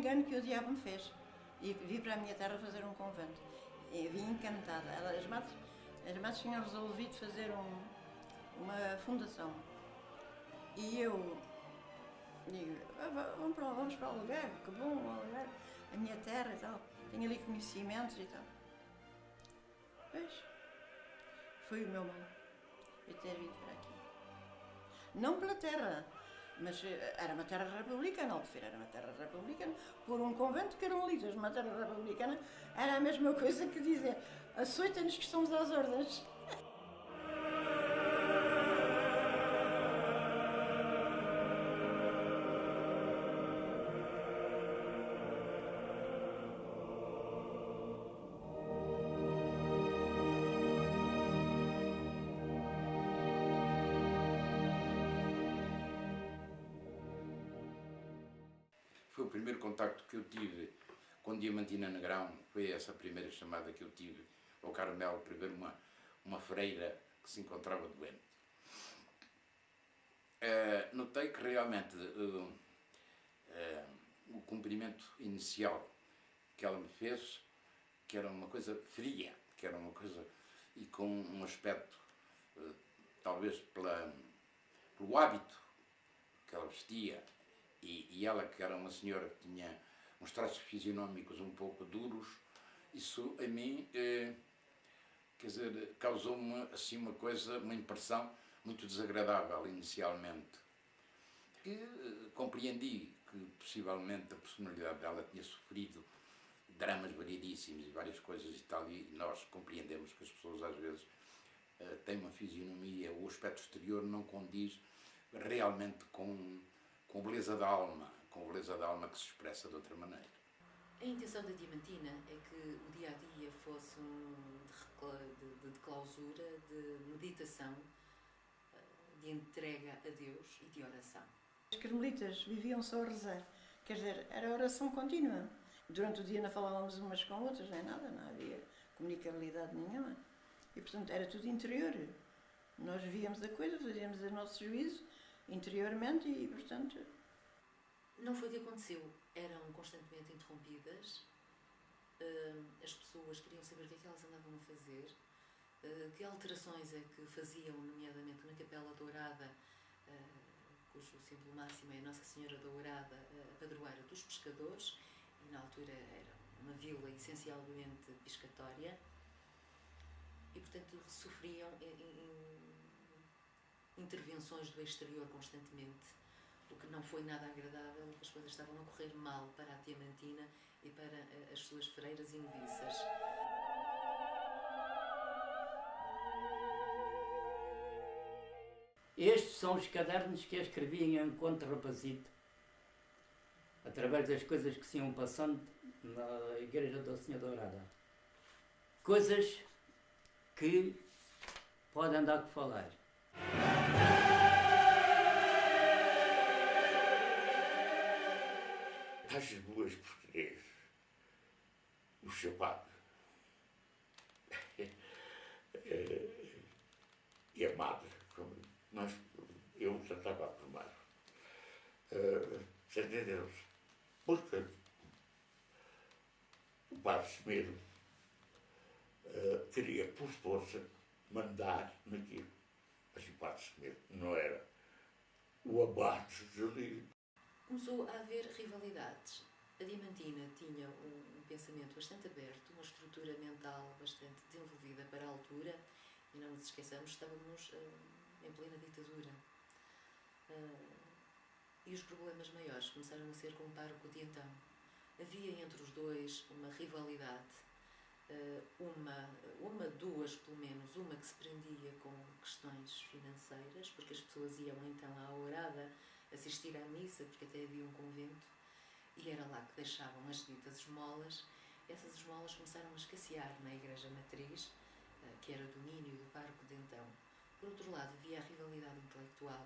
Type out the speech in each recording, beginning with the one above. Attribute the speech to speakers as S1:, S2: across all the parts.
S1: engano que o diabo me fez. E vim para a minha terra fazer um convento. E vim encantada. As matas tinham resolvido fazer uma fundação. E eu digo, vamos para o Algarve, que bom, o Algarve, a minha terra e tal. Tenho ali conhecimentos e tal. Pois, foi o meu mal eu ter vindo para aqui. Não pela terra, mas era uma terra republicana, Albufeira era uma terra republicana, por um convento de carmelitas, uma terra republicana, era a mesma coisa que dizer, açoita-nos que estamos às ordens.
S2: Foi o primeiro contacto que eu tive com Diamantina Negrão, foi essa a primeira chamada que eu tive ao Carmelo para ver uma freira que se encontrava doente. Notei que realmente o cumprimento inicial que ela me fez, que era uma coisa fria, que era uma coisa e com um aspecto, talvez pelo hábito que ela vestia, e ela que era uma senhora que tinha uns traços fisionómicos um pouco duros, isso a mim, quer dizer, causou-me assim uma impressão muito desagradável inicialmente. Que compreendi que possivelmente a personalidade dela tinha sofrido dramas variedíssimos e várias coisas e tal, e nós compreendemos que as pessoas às vezes têm uma fisionomia, o aspecto exterior não condiz realmente com beleza da alma, que se expressa de outra maneira.
S3: A intenção da Diamantina é que o dia-a-dia fosse de clausura, de meditação, de entrega a Deus e de oração.
S1: As carmelitas viviam só a rezar, quer dizer, era oração contínua. Durante o dia não falávamos umas com outras, nem nada, não havia comunicabilidade nenhuma. E, portanto, era tudo interior. Nós víamos a coisa, fazíamos o nosso juízo interiormente e, portanto...
S3: Não foi o que aconteceu. Eram constantemente interrompidas. As pessoas queriam saber o que é que elas andavam a fazer, que alterações é que faziam, nomeadamente na Capela Dourada, cujo símbolo máximo é a Nossa Senhora Dourada, a padroeira dos pescadores, e na altura era uma vila essencialmente pescatória, e portanto sofriam intervenções do exterior constantemente, o que não foi nada agradável, porque as coisas estavam a correr mal para a Diamantina e para as suas freiras e noviças.
S4: Estes são os cadernos que eu escrevia enquanto rapazito, através das coisas que se iam passando na Igreja da Senhora Dourada. Coisas que podem dar que falar.
S5: As boas portuguesas, o chapado e a madre, como eu tratava a primário, Santa Deus, porque o padre Semedo queria, por força, mandar naquilo, mas o padre Semedo não era o abate ali.
S3: Começou a haver rivalidades. A Diamantina tinha um pensamento bastante aberto, uma estrutura mental bastante desenvolvida para a altura, e não nos esqueçamos, estávamos em plena ditadura. E os problemas maiores começaram a ser com o pároco de então. Havia entre os dois uma rivalidade, duas pelo menos, uma que se prendia com questões financeiras, porque as pessoas iam então à orada assistir à missa, porque até havia um convento, e era lá que deixavam as ditas esmolas. Essas esmolas começaram a escassear na igreja matriz, que era domínio do pároco de então. Por outro lado, havia a rivalidade intelectual.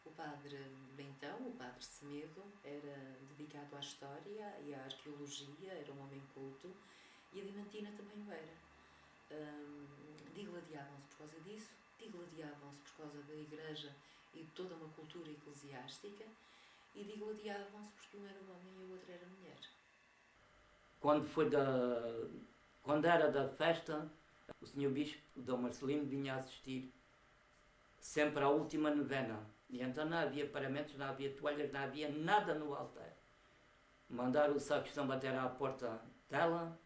S3: O padre Bentão, o padre Semedo, era dedicado à história e à arqueologia, era um homem culto, e a Diamantina também o era. Digladiavam-se por causa disso, digladiavam-se por causa da igreja e de toda uma cultura eclesiástica, e digladiavam-se porque um era homem e o outro era mulher.
S4: quando era da festa, o senhor Bispo, o Dom Marcelino, vinha assistir sempre à última novena. E então não havia paramentos, não havia toalhas, não havia nada no altar. Mandaram o sacristão bater à porta dela,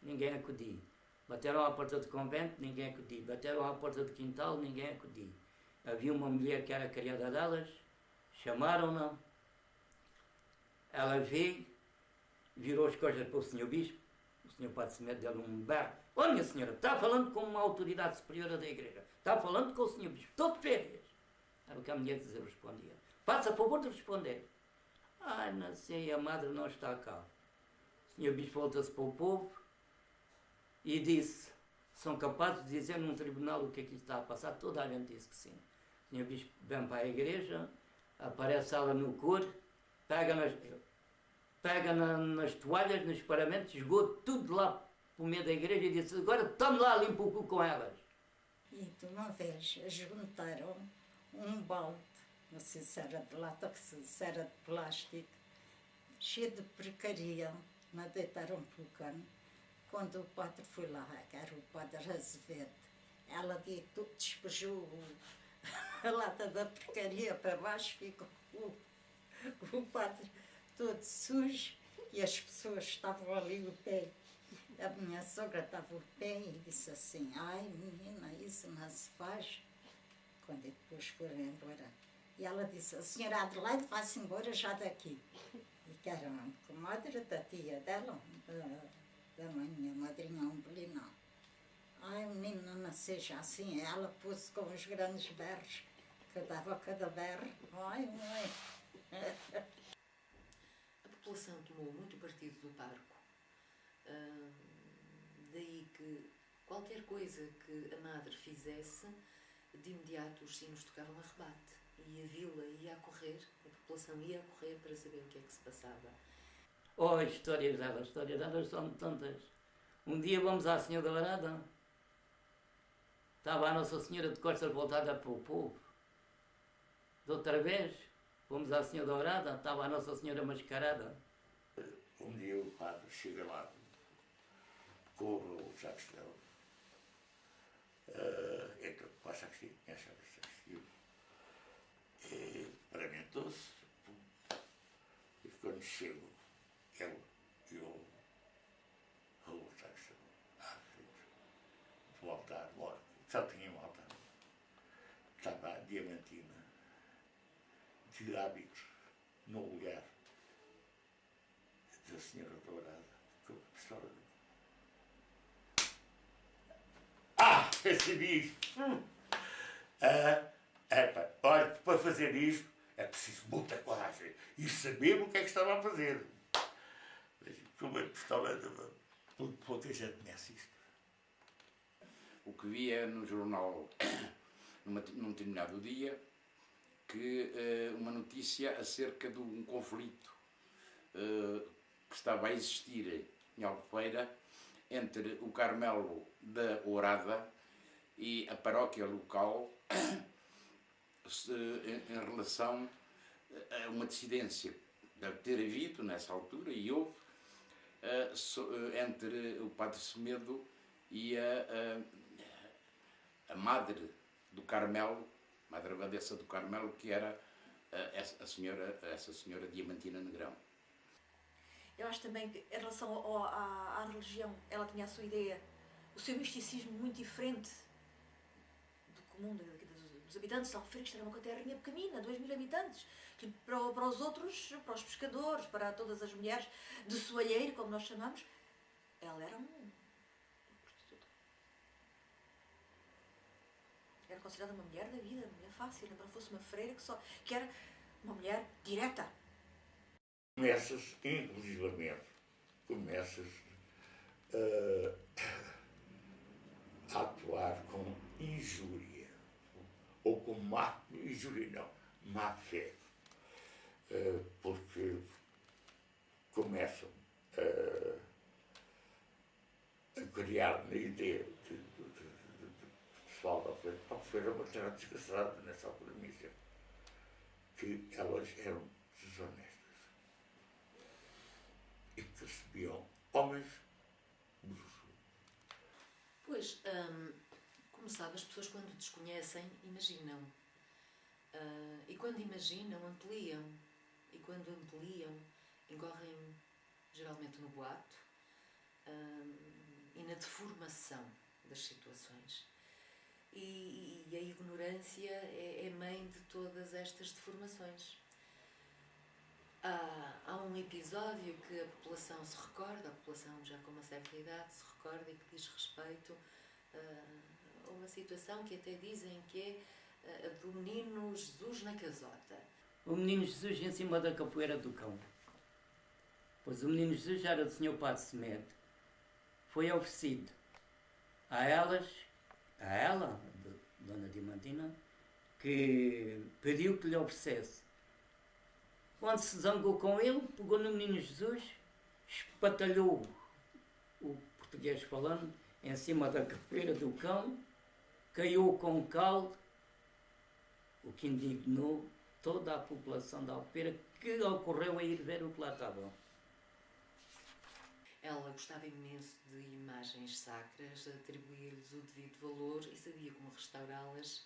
S4: ninguém acudiu. Bateram à porta do convento, ninguém acudiu. Bateram à porta do quintal, ninguém acudiu. Havia uma mulher que era criada delas, chamaram-na, ela veio, virou as costas para o senhor Bispo, o senhor Padre Semedo deu-lhe um berro. Ó minha senhora, está falando com uma autoridade superior da igreja, está falando com o senhor Bispo, estou de férias. Era o que a mulher respondia. Faça favor de responder. Ai, não sei, a madre não está cá. O senhor Bispo volta-se para o povo e disse, são capazes de dizer num tribunal o que aqui está a passar? Toda a gente disse que sim. O senhor Bispo vem para a igreja, aparece ela no coro, pega nas toalhas, nos paramentos, esgoto tudo lá para o meio da igreja e disse, agora tome lá, limpa o cu com elas.
S6: E de uma vez juntaram um balde, não sei se era de lata, se era de plástico, cheio de porcaria, me deitaram pelo cano. Quando o padre foi lá, que era o padre Azevedo, ela despejou a lata da porcaria para baixo, ficou o padre todo sujo e as pessoas estavam ali o pé. A minha sogra estava o pé e disse assim, ai menina, isso não se faz. Quando depois foram embora. E ela disse, a senhora Adelaide vai-se embora já daqui. E que era uma comadre da tia dela, da minha madrinha Umbelina. Ai menina, não seja assim. Ela pôs com os grandes berros, que eu dava cada berro. Ai mãe.
S3: A população tomou muito partido do parco. Daí que qualquer coisa que a madre fizesse, de imediato os sinos tocavam a rebate. E a vila ia a correr, a população ia a correr para saber o que é que se passava.
S4: Oh, as histórias delas são tantas. Um dia vamos à Senhora Dourada, estava a Nossa Senhora de costas voltada para o povo. De outra vez, fomos à Senhora Dourada, estava a Nossa Senhora mascarada.
S5: Um dia o padre chega lá com o sacristão, entra para a sacristia, conhece a sacristia, e paramentou-se, e quando chego, ele e o sacristão, à frente do altar, só tinha um altar, estava a Diamantina, de hábitos, no lugar da Senhora Dourada, com a pistola. Percebi isto. Olha, para fazer isto é preciso muita coragem e saber o que é que estava a fazer. Com uma pistola, pouca gente conhece isto.
S2: O que via no jornal, num determinado dia, que uma notícia acerca de um conflito que estava a existir em Albufeira entre o Carmelo da Ourada e a paróquia local em relação a uma dissidência. Deve ter havido nessa altura, e houve, entre o Padre Semedo e a Madre do Carmelo, Madre Abadesa do Carmelo, que era essa senhora Diamantina Negrão.
S7: Eu acho também que, em relação à religião, ela tinha a sua ideia, o seu misticismo muito diferente do comum dos habitantes de Albufeira. Isto era uma terrinha pequenina, 2.000 habitantes. Para os outros, para os pescadores, para todas as mulheres de soalheiro, como nós chamamos, ela era uma prostituta. Era considerada uma mulher da vida, uma mulher fácil, embora fosse uma freira que era uma mulher direta.
S5: Começas, inclusivamente, a atuar com injúria, ou com má fé, porque começam a criar na ideia de pessoal da Albufeira uma terra desgraçada nessa altura, que elas eram desonestas e que recebiam homens
S3: Pois, como sabe, as pessoas quando desconhecem, imaginam. E quando imaginam, ampliam. E quando ampliam, incorrem geralmente no boato e na deformação das situações. E a ignorância é mãe de todas estas deformações. Há um episódio que a população se recorda, a população já com uma certa idade se recorda e que diz respeito a uma situação que até dizem que é a do menino Jesus na casota.
S4: O menino Jesus em cima da capoeira do cão. Pois o menino Jesus era do Senhor Padre Semedo. Foi oferecido a ela, Dona Diamantina, que pediu que lhe oferecesse. Quando se zangou com ele, pegou no menino Jesus, espatalhou o português falando em cima da capoeira do cão, caiu com o caldo, o que indignou toda a população da Alpera que ocorreu a ir ver o que lá estava.
S3: Ela gostava imenso de imagens sacras, atribuía-lhes o devido valor e sabia como restaurá-las,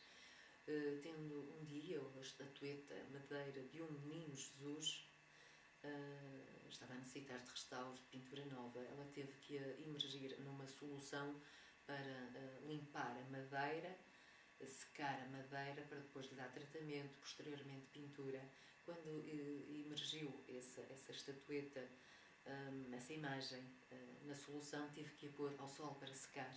S3: tendo um dia a estatueta madeira de um menino Jesus estava a necessitar de restauro, de pintura nova. Ela teve que imergir numa solução para limpar a madeira, secar a madeira para depois lhe dar tratamento, posteriormente pintura. Quando imergiu essa estatueta, essa imagem na solução, tive que a pôr ao sol para secar,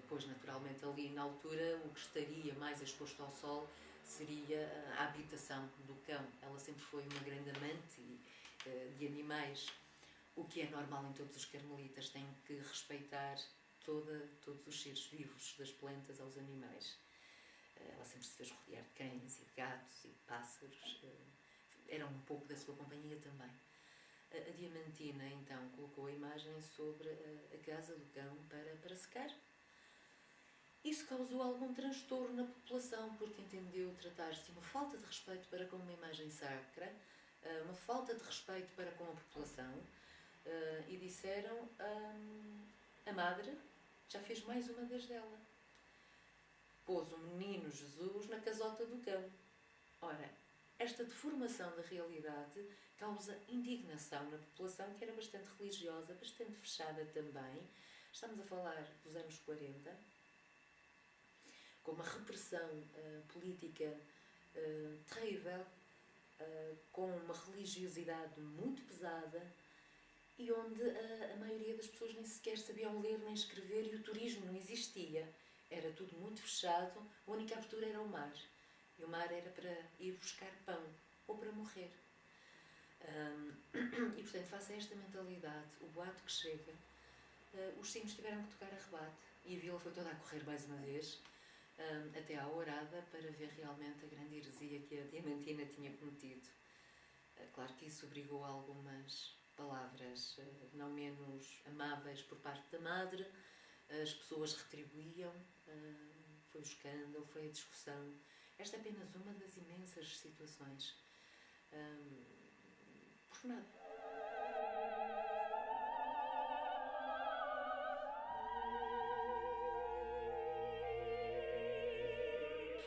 S3: pois naturalmente ali na altura o que estaria mais exposto ao sol seria a habitação do cão. Ela sempre foi uma grande amante de animais, o que é normal em todos os carmelitas, têm que respeitar todos os seres vivos, das plantas aos animais. Ela sempre se fez rodear de cães e de gatos e de pássaros, era um pouco da sua companhia também. A Diamantina então colocou a imagem sobre a casa do cão para secar. Isso causou algum transtorno na população, porque entendeu tratar-se de uma falta de respeito para com uma imagem sacra, uma falta de respeito para com a população, e disseram a madre já fez mais uma vez dela. Pôs o menino Jesus na casota do cão. Ora, esta deformação da realidade causa indignação na população, que era bastante religiosa, bastante fechada também. Estamos a falar dos anos 40, com uma repressão política terrível, com uma religiosidade muito pesada e onde a maioria das pessoas nem sequer sabiam ler nem escrever e o turismo não existia. Era tudo muito fechado, a única abertura era o mar. E o mar era para ir buscar pão ou para morrer. E, portanto, face a esta mentalidade, o boato que chega, os sinos tiveram que tocar a rebate e a vila foi toda a correr mais uma vez, até à Ourada, para ver realmente a grande heresia que a Diamantina tinha cometido. Claro que isso obrigou a algumas palavras não menos amáveis por parte da madre, as pessoas retribuíam, foi o escândalo, foi a discussão. Esta é apenas uma das imensas situações. Por nada.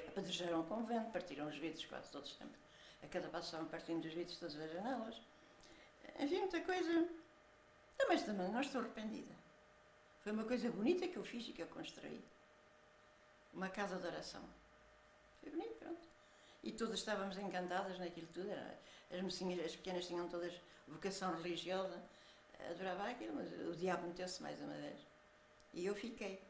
S1: Apedrejaram o convento, partiram os vidros quase todos sempre. A cada passo estavam partindo os vidros todas as janelas. Enfim, muita coisa. Mas também não estou arrependida. Foi uma coisa bonita que eu fiz e que eu construí. Uma casa de oração. Foi bonito, pronto. E todas estávamos encantadas naquilo tudo. As mocinhas, as pequenas tinham todas vocação religiosa. Adorava aquilo, mas o diabo meteu-se mais uma vez. E eu fiquei.